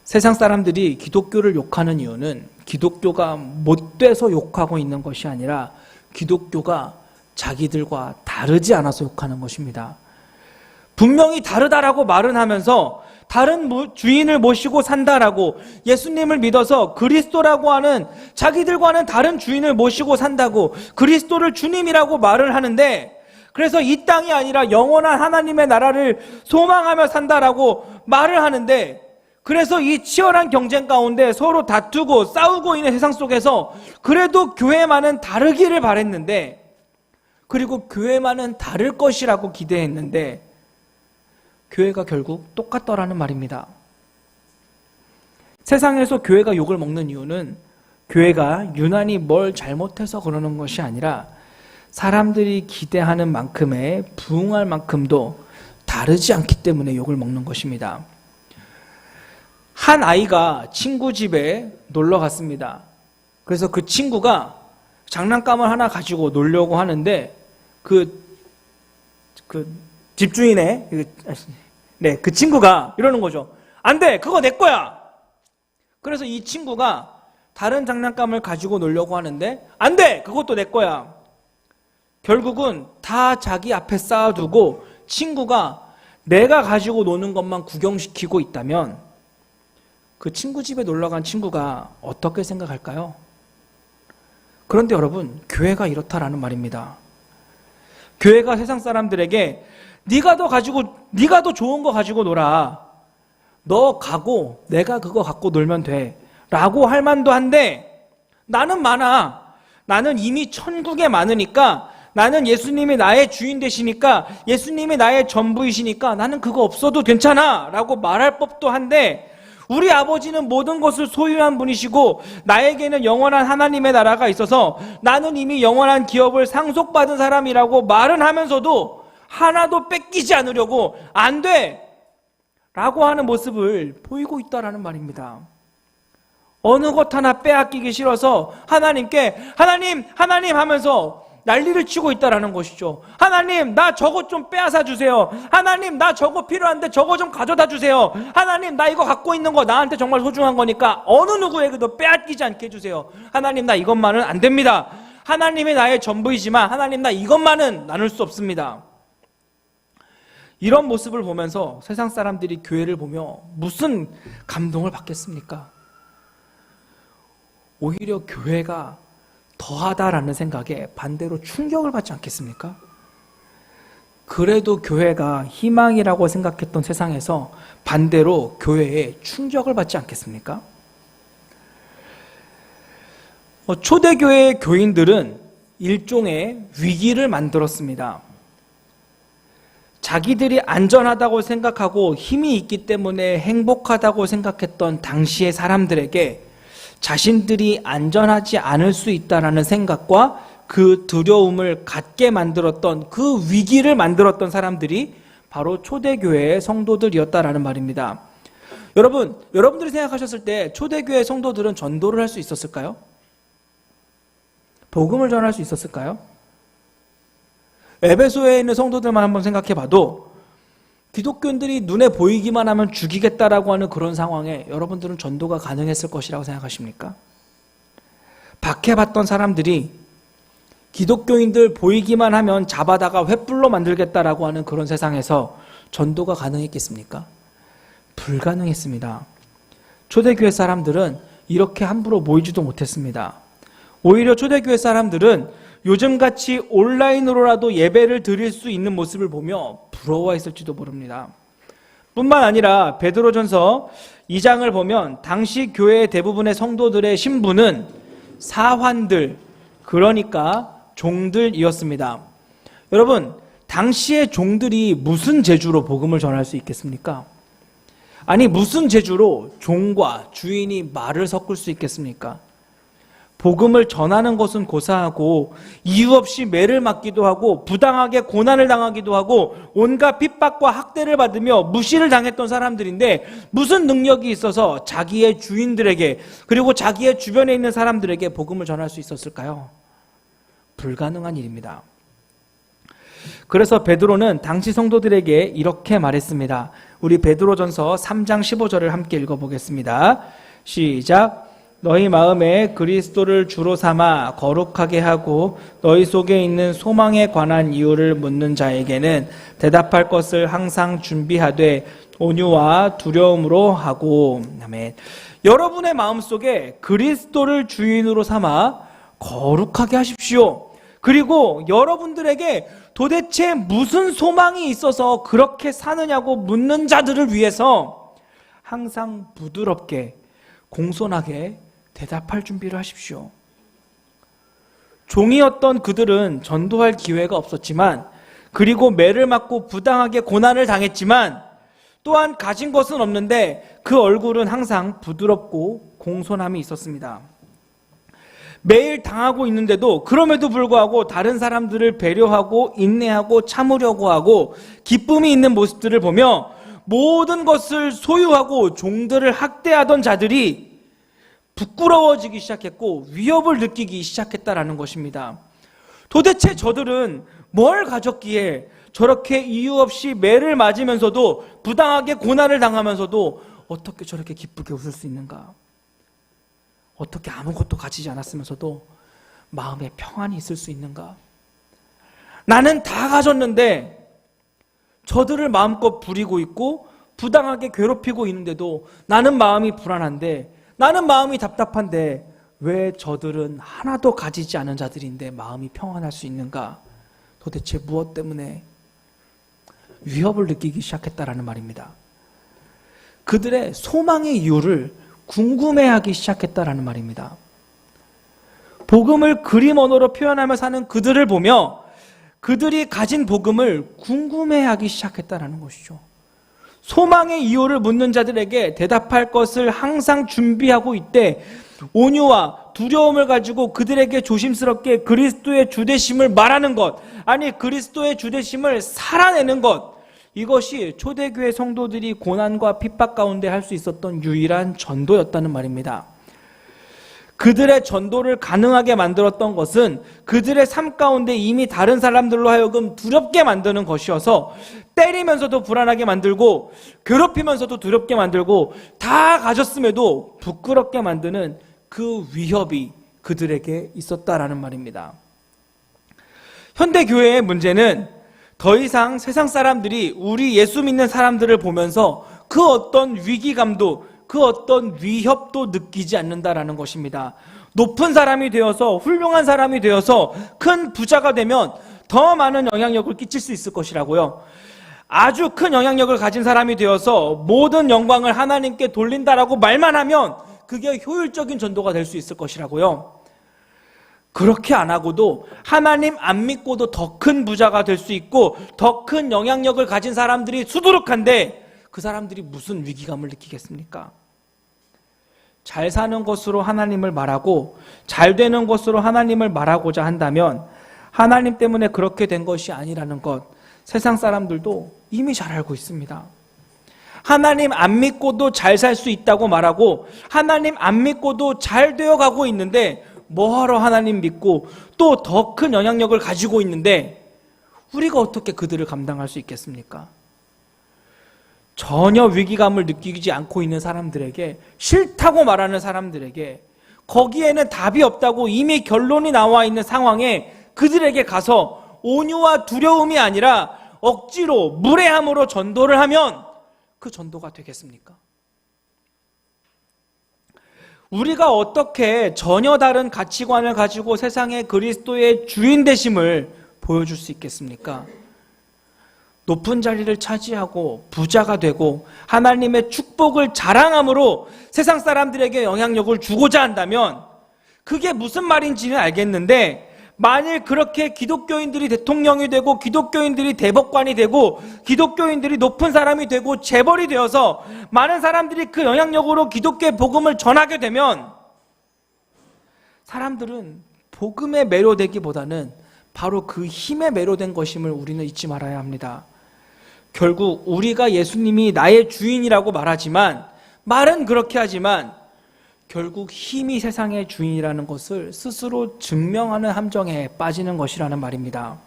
세상 사람들이 기독교를 욕하는 이유는 기독교가 못돼서 욕하고 있는 것이 아니라 기독교가 자기들과 다르지 않아서 욕하는 것입니다. 분명히 다르다라고 말은 하면서 다른 주인을 모시고 산다라고, 예수님을 믿어서 그리스도라고 하는 자기들과는 다른 주인을 모시고 산다고, 그리스도를 주님이라고 말을 하는데, 그래서 이 땅이 아니라 영원한 하나님의 나라를 소망하며 산다라고 말을 하는데, 그래서 이 치열한 경쟁 가운데 서로 다투고 싸우고 있는 세상 속에서 그래도 교회만은 다르기를 바랬는데, 그리고 교회만은 다를 것이라고 기대했는데 교회가 결국 똑같더라는 말입니다. 세상에서 교회가 욕을 먹는 이유는 교회가 유난히 뭘 잘못해서 그러는 것이 아니라 사람들이 기대하는 만큼의 부응할 만큼도 다르지 않기 때문에 욕을 먹는 것입니다. 한 아이가 친구 집에 놀러 갔습니다. 그래서 그 친구가 장난감을 하나 가지고 놀려고 하는데 그 집주인의 그 친구가 이러는 거죠. 안 돼, 그거 내 거야. 그래서 이 친구가 다른 장난감을 가지고 놀려고 하는데 안 돼, 그것도 내 거야. 결국은 다 자기 앞에 쌓아두고 친구가 내가 가지고 노는 것만 구경시키고 있다면 그 친구 집에 놀러간 친구가 어떻게 생각할까요? 그런데 여러분, 교회가 이렇다라는 말입니다. 교회가 세상 사람들에게 네가 더 좋은 거 가지고 놀아. 너 가고 내가 그거 갖고 놀면 돼. 라고 할 만도 한데 나는 많아. 나는 이미 천국에 많으니까, 나는 예수님이 나의 주인 되시니까, 예수님이 나의 전부이시니까 나는 그거 없어도 괜찮아. 라고 말할 법도 한데 우리 아버지는 모든 것을 소유한 분이시고 나에게는 영원한 하나님의 나라가 있어서 나는 이미 영원한 기업을 상속받은 사람이라고 말은 하면서도 하나도 뺏기지 않으려고 안 돼! 라고 하는 모습을 보이고 있다라는 말입니다. 어느 것 하나 빼앗기기 싫어서 하나님께 하나님 하면서 난리를 치고 있다라는 것이죠. 하나님, 나 저것 좀 빼앗아 주세요. 하나님, 나 저거 필요한데 저거 좀 가져다 주세요. 하나님, 나 이거 갖고 있는 거 나한테 정말 소중한 거니까 어느 누구에게도 빼앗기지 않게 해주세요. 하나님, 나 이것만은 안 됩니다. 하나님이 나의 전부이지만 하나님, 나 이것만은 나눌 수 없습니다. 이런 모습을 보면서 세상 사람들이 교회를 보며 무슨 감동을 받겠습니까? 오히려 교회가 더하다라는 생각에 반대로 충격을 받지 않겠습니까? 그래도 교회가 희망이라고 생각했던 세상에서 반대로 교회에 충격을 받지 않겠습니까? 초대교회의 교인들은 일종의 위기를 만들었습니다. 자기들이 안전하다고 생각하고 힘이 있기 때문에 행복하다고 생각했던 당시의 사람들에게 자신들이 안전하지 않을 수 있다는 생각과 그 두려움을 갖게 만들었던, 그 위기를 만들었던 사람들이 바로 초대교회의 성도들이었다라는 말입니다. 여러분들이 생각하셨을 때 초대교회 성도들은 전도를 할 수 있었을까요? 복음을 전할 수 있었을까요? 에베소에 있는 성도들만 한번 생각해 봐도 기독교인들이 눈에 보이기만 하면 죽이겠다라고 하는 그런 상황에 여러분들은 전도가 가능했을 것이라고 생각하십니까? 박해받던 사람들이 기독교인들 보이기만 하면 잡아다가 횃불로 만들겠다라고 하는 그런 세상에서 전도가 가능했겠습니까? 불가능했습니다. 초대교회 사람들은 이렇게 함부로 모이지도 못했습니다. 오히려 초대교회 사람들은 요즘같이 온라인으로라도 예배를 드릴 수 있는 모습을 보며 부러워했을지도 모릅니다. 뿐만 아니라 베드로전서 2장을 보면 당시 교회의 대부분의 성도들의 신분은 사환들, 그러니까 종들이었습니다. 여러분, 당시의 종들이 무슨 재주로 복음을 전할 수 있겠습니까? 아니, 무슨 재주로 종과 주인이 말을 섞을 수 있겠습니까? 복음을 전하는 것은 고사하고 이유 없이 매를 맞기도 하고 부당하게 고난을 당하기도 하고 온갖 핍박과 학대를 받으며 무시를 당했던 사람들인데 무슨 능력이 있어서 자기의 주인들에게 그리고 자기의 주변에 있는 사람들에게 복음을 전할 수 있었을까요? 불가능한 일입니다. 그래서 베드로는 당시 성도들에게 이렇게 말했습니다. 우리 베드로전서 3장 15절을 함께 읽어보겠습니다. 시작. 너희 마음에 그리스도를 주로 삼아 거룩하게 하고 너희 속에 있는 소망에 관한 이유를 묻는 자에게는 대답할 것을 항상 준비하되 온유와 두려움으로 하고. 아멘. 여러분의 마음속에 그리스도를 주인으로 삼아 거룩하게 하십시오. 그리고 여러분들에게 도대체 무슨 소망이 있어서 그렇게 사느냐고 묻는 자들을 위해서 항상 부드럽게 공손하게 대답할 준비를 하십시오. 종이었던 그들은 전도할 기회가 없었지만, 그리고 매를 맞고 부당하게 고난을 당했지만 또한 가진 것은 없는데 그 얼굴은 항상 부드럽고 공손함이 있었습니다. 매일 당하고 있는데도 그럼에도 불구하고 다른 사람들을 배려하고 인내하고 참으려고 하고 기쁨이 있는 모습들을 보며 모든 것을 소유하고 종들을 학대하던 자들이 부끄러워지기 시작했고 위협을 느끼기 시작했다라는 것입니다. 도대체 저들은 뭘 가졌기에 저렇게 이유 없이 매를 맞으면서도 부당하게 고난을 당하면서도 어떻게 저렇게 기쁘게 웃을 수 있는가? 어떻게 아무것도 가지지 않았으면서도 마음에 평안이 있을 수 있는가? 나는 다 가졌는데 저들을 마음껏 부리고 있고 부당하게 괴롭히고 있는데도 나는 마음이 불안한데, 나는 마음이 답답한데 왜 저들은 하나도 가지지 않은 자들인데 마음이 평안할 수 있는가? 도대체 무엇 때문에? 위협을 느끼기 시작했다라는 말입니다. 그들의 소망의 이유를 궁금해하기 시작했다라는 말입니다. 복음을 그림 언어로 표현하며 사는 그들을 보며 그들이 가진 복음을 궁금해하기 시작했다라는 것이죠. 소망의 이유를 묻는 자들에게 대답할 것을 항상 준비하고 있되 온유와 두려움을 가지고 그들에게 조심스럽게 그리스도의 주되심을 말하는 것, 아니 그리스도의 주되심을 살아내는 것, 이것이 초대교회 성도들이 고난과 핍박 가운데 할 수 있었던 유일한 전도였다는 말입니다. 그들의 전도를 가능하게 만들었던 것은 그들의 삶 가운데 이미 다른 사람들로 하여금 두렵게 만드는 것이어서 때리면서도 불안하게 만들고 괴롭히면서도 두렵게 만들고 다 가졌음에도 부끄럽게 만드는 그 위협이 그들에게 있었다라는 말입니다. 현대교회의 문제는 더 이상 세상 사람들이 우리 예수 믿는 사람들을 보면서 그 어떤 위기감도 그 어떤 위협도 느끼지 않는다라는 것입니다. 높은 사람이 되어서 훌륭한 사람이 되어서 큰 부자가 되면 더 많은 영향력을 끼칠 수 있을 것이라고요. 아주 큰 영향력을 가진 사람이 되어서 모든 영광을 하나님께 돌린다라고 말만 하면 그게 효율적인 전도가 될 수 있을 것이라고요. 그렇게 안 하고도 하나님 안 믿고도 더 큰 부자가 될 수 있고 더 큰 영향력을 가진 사람들이 수두룩한데 그 사람들이 무슨 위기감을 느끼겠습니까? 잘 사는 것으로 하나님을 말하고 잘 되는 것으로 하나님을 말하고자 한다면 하나님 때문에 그렇게 된 것이 아니라는 것, 세상 사람들도 이미 잘 알고 있습니다. 하나님 안 믿고도 잘 살 수 있다고 말하고 하나님 안 믿고도 잘 되어가고 있는데 뭐하러 하나님 믿고 또 더 큰 영향력을 가지고 있는데 우리가 어떻게 그들을 감당할 수 있겠습니까? 전혀 위기감을 느끼지 않고 있는 사람들에게, 싫다고 말하는 사람들에게, 거기에는 답이 없다고 이미 결론이 나와 있는 상황에 그들에게 가서 온유와 두려움이 아니라 억지로 무례함으로 전도를 하면 그 전도가 되겠습니까? 우리가 어떻게 전혀 다른 가치관을 가지고 세상에 그리스도의 주인 되심을 보여줄 수 있겠습니까? 높은 자리를 차지하고 부자가 되고 하나님의 축복을 자랑함으로 세상 사람들에게 영향력을 주고자 한다면 그게 무슨 말인지는 알겠는데, 만일 그렇게 기독교인들이 대통령이 되고 기독교인들이 대법관이 되고 기독교인들이 높은 사람이 되고 재벌이 되어서 많은 사람들이 그 영향력으로 기독교의 복음을 전하게 되면 사람들은 복음에 매료되기보다는 바로 그 힘에 매료된 것임을 우리는 잊지 말아야 합니다. 결국 우리가 예수님이 나의 주인이라고 말하지만, 말은 그렇게 하지만 결국 힘이 세상의 주인이라는 것을 스스로 증명하는 함정에 빠지는 것이라는 말입니다.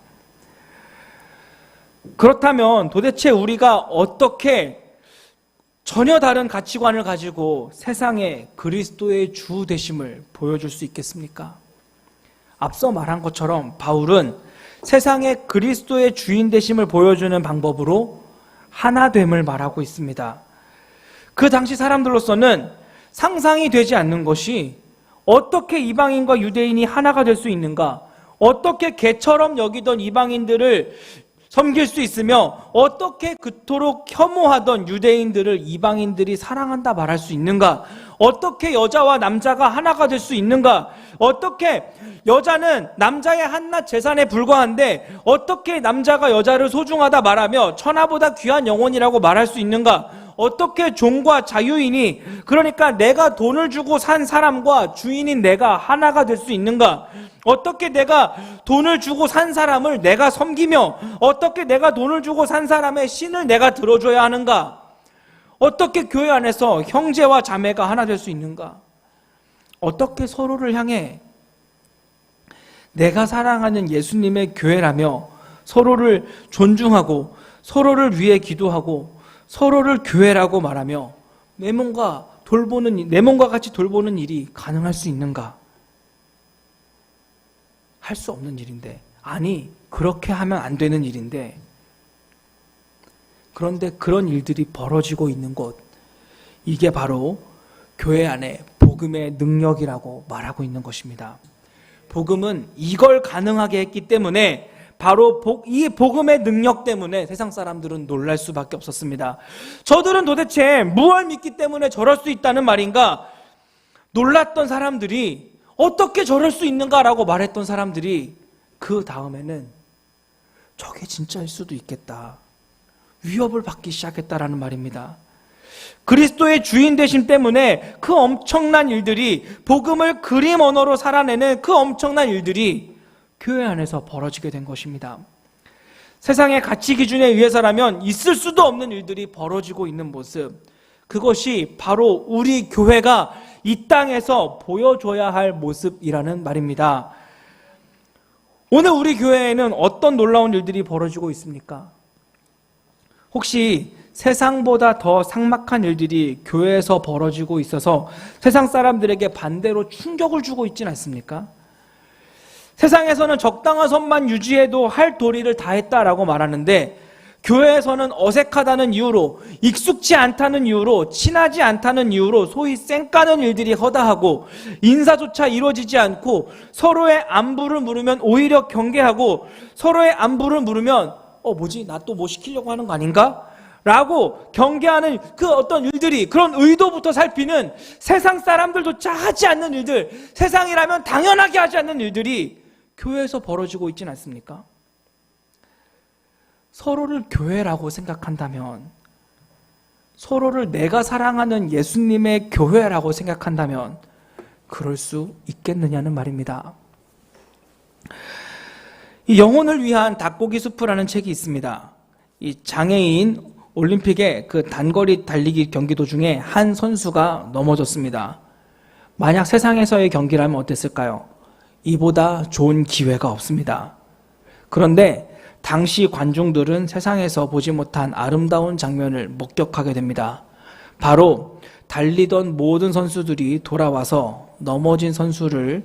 그렇다면 도대체 우리가 어떻게 전혀 다른 가치관을 가지고 세상에 그리스도의 주 되심을 보여줄 수 있겠습니까? 앞서 말한 것처럼 바울은 세상에 그리스도의 주인 되심을 보여주는 방법으로 하나됨을 말하고 있습니다. 그 당시 사람들로서는 상상이 되지 않는 것이 어떻게 이방인과 유대인이 하나가 될 수 있는가? 어떻게 개처럼 여기던 이방인들을 섬길 수 있으며 어떻게 그토록 혐오하던 유대인들을 이방인들이 사랑한다 말할 수 있는가? 어떻게 여자와 남자가 하나가 될 수 있는가? 어떻게 여자는 남자의 한낱 재산에 불과한데 어떻게 남자가 여자를 소중하다 말하며 천하보다 귀한 영혼이라고 말할 수 있는가? 어떻게 종과 자유인이, 그러니까 내가 돈을 주고 산 사람과 주인인 내가 하나가 될 수 있는가? 어떻게 내가 돈을 주고 산 사람을 내가 섬기며 어떻게 내가 돈을 주고 산 사람의 신을 내가 들어줘야 하는가? 어떻게 교회 안에서 형제와 자매가 하나 될 수 있는가? 어떻게 서로를 향해 내가 사랑하는 예수님의 교회라며 서로를 존중하고 서로를 위해 기도하고 서로를 교회라고 말하며 내 몸과 같이 돌보는 일이 가능할 수 있는가? 할 수 없는 일인데, 아니 그렇게 하면 안 되는 일인데, 그런데 그런 일들이 벌어지고 있는 곳, 이게 바로 교회 안에 복음의 능력이라고 말하고 있는 것입니다. 복음은 이걸 가능하게 했기 때문에 바로 이 복음의 능력 때문에 세상 사람들은 놀랄 수밖에 없었습니다. 저들은 도대체 무엇을 믿기 때문에 저럴 수 있다는 말인가? 놀랐던 사람들이 어떻게 저럴 수 있는가라고 말했던 사람들이 그 다음에는 저게 진짜일 수도 있겠다, 위협을 받기 시작했다라는 말입니다. 그리스도의 주인 되심 때문에 그 엄청난 일들이, 복음을 그림 언어로 살아내는 그 엄청난 일들이 교회 안에서 벌어지게 된 것입니다. 세상의 가치 기준에 의해서라면 있을 수도 없는 일들이 벌어지고 있는 모습, 그것이 바로 우리 교회가 이 땅에서 보여줘야 할 모습이라는 말입니다. 오늘 우리 교회에는 어떤 놀라운 일들이 벌어지고 있습니까? 혹시 세상보다 더 삭막한 일들이 교회에서 벌어지고 있어서 세상 사람들에게 반대로 충격을 주고 있지는 않습니까? 세상에서는 적당한 선만 유지해도 할 도리를 다 했다라고 말하는데, 교회에서는 어색하다는 이유로, 익숙지 않다는 이유로, 친하지 않다는 이유로 소위 쌩까는 일들이 허다하고 인사조차 이루어지지 않고, 서로의 안부를 물으면 오히려 경계하고, 서로의 안부를 물으면 뭐지? 나 또 뭐 시키려고 하는 거 아닌가? 라고 경계하는 그 어떤 일들이, 그런 의도부터 살피는 세상 사람들조차 하지 않는 일들, 세상이라면 당연하게 하지 않는 일들이 교회에서 벌어지고 있지는 않습니까? 서로를 교회라고 생각한다면, 서로를 내가 사랑하는 예수님의 교회라고 생각한다면 그럴 수 있겠느냐는 말입니다. 이 영혼을 위한 닭고기 수프라는 책이 있습니다. 이 장애인 올림픽의 그 단거리 달리기 경기 도중에 한 선수가 넘어졌습니다. 만약 세상에서의 경기라면 어땠을까요? 이보다 좋은 기회가 없습니다. 그런데 당시 관중들은 세상에서 보지 못한 아름다운 장면을 목격하게 됩니다. 바로 달리던 모든 선수들이 돌아와서 넘어진 선수를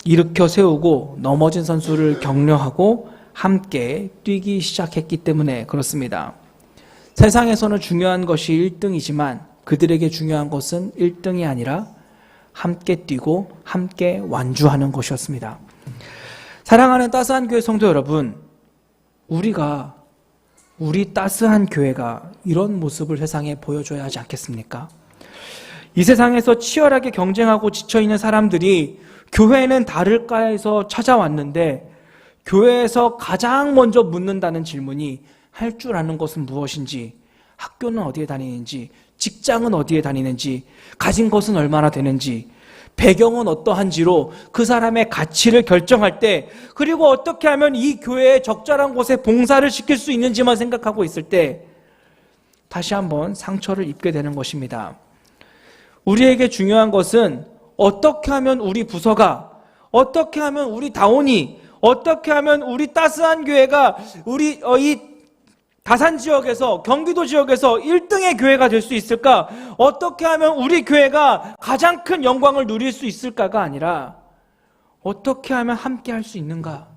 일으켜 세우고 넘어진 선수를 격려하고 함께 뛰기 시작했기 때문에 그렇습니다. 세상에서는 중요한 것이 1등이지만 그들에게 중요한 것은 1등이 아니라 함께 뛰고 함께 완주하는 것이었습니다. 사랑하는 따스한 교회 성도 여러분, 우리 따스한 교회가 이런 모습을 세상에 보여줘야 하지 않겠습니까? 이 세상에서 치열하게 경쟁하고 지쳐있는 사람들이 교회는 다를까 해서 찾아왔는데, 교회에서 가장 먼저 묻는다는 질문이 할 줄 아는 것은 무엇인지, 학교는 어디에 다니는지, 직장은 어디에 다니는지, 가진 것은 얼마나 되는지, 배경은 어떠한지로 그 사람의 가치를 결정할 때, 그리고 어떻게 하면 이 교회의 적절한 곳에 봉사를 시킬 수 있는지만 생각하고 있을 때 다시 한번 상처를 입게 되는 것입니다. 우리에게 중요한 것은 어떻게 하면 우리 부서가, 어떻게 하면 우리 다원이, 어떻게 하면 우리 따스한 교회가 이 다산 지역에서, 경기도 지역에서 1등의 교회가 될 수 있을까? 어떻게 하면 우리 교회가 가장 큰 영광을 누릴 수 있을까가 아니라 어떻게 하면 함께 할 수 있는가?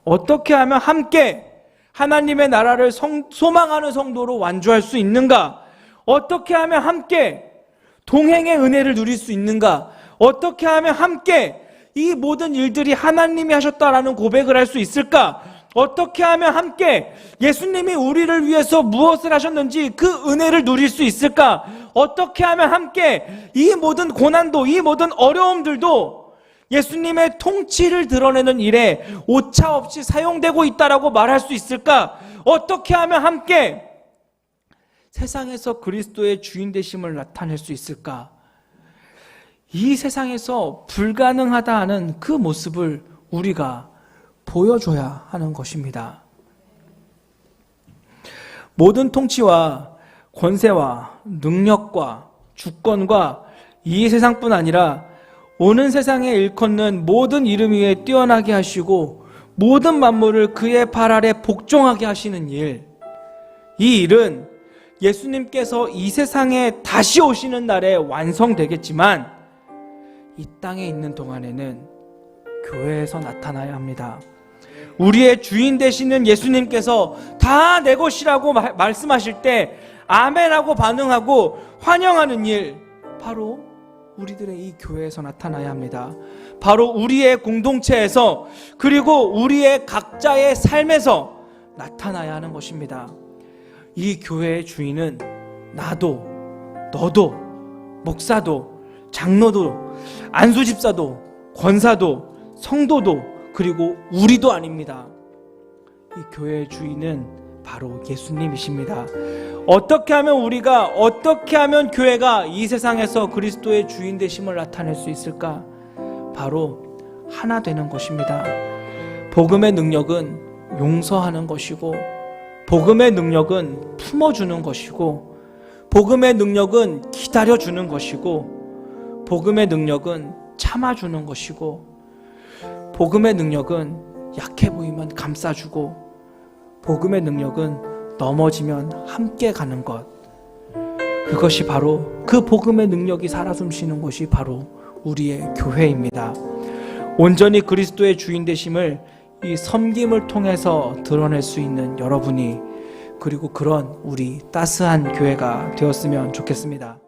어떻게 하면 함께 하나님의 나라를 소망하는 성도로 완주할 수 있는가? 어떻게 하면 함께 동행의 은혜를 누릴 수 있는가? 어떻게 하면 함께 이 모든 일들이 하나님이 하셨다라는 고백을 할 수 있을까? 어떻게 하면 함께 예수님이 우리를 위해서 무엇을 하셨는지 그 은혜를 누릴 수 있을까? 어떻게 하면 함께 이 모든 고난도, 이 모든 어려움들도 예수님의 통치를 드러내는 일에 오차 없이 사용되고 있다라고 말할 수 있을까? 어떻게 하면 함께 세상에서 그리스도의 주인 되심을 나타낼 수 있을까? 이 세상에서 불가능하다 하는 그 모습을 우리가 보여줘야 하는 것입니다. 모든 통치와 권세와 능력과 주권과 이 세상뿐 아니라 오는 세상에 일컫는 모든 이름 위에 뛰어나게 하시고 모든 만물을 그의 발 아래 복종하게 하시는 일, 이 일은 예수님께서 이 세상에 다시 오시는 날에 완성되겠지만 이 땅에 있는 동안에는 교회에서 나타나야 합니다. 우리의 주인 되시는 예수님께서 다 내 것이라고 말씀하실 때 아멘하고 반응하고 환영하는 일, 바로 우리들의 이 교회에서 나타나야 합니다. 바로 우리의 공동체에서, 그리고 우리의 각자의 삶에서 나타나야 하는 것입니다. 이 교회의 주인은 나도, 너도, 목사도, 장로도, 안수집사도, 권사도, 성도도, 그리고 우리도 아닙니다. 이 교회의 주인은 바로 예수님이십니다. 어떻게 하면 교회가 이 세상에서 그리스도의 주인 되심을 나타낼 수 있을까? 바로 하나 되는 것입니다. 복음의 능력은 용서하는 것이고, 복음의 능력은 품어주는 것이고, 복음의 능력은 기다려주는 것이고, 복음의 능력은 참아주는 것이고, 복음의 능력은 약해 보이면 감싸주고, 복음의 능력은 넘어지면 함께 가는 것, 그것이 바로, 그 복음의 능력이 살아 숨쉬는 것이 바로 우리의 교회입니다. 온전히 그리스도의 주인 되심을 이 섬김을 통해서 드러낼 수 있는 여러분이, 그리고 그런 우리 따스한 교회가 되었으면 좋겠습니다.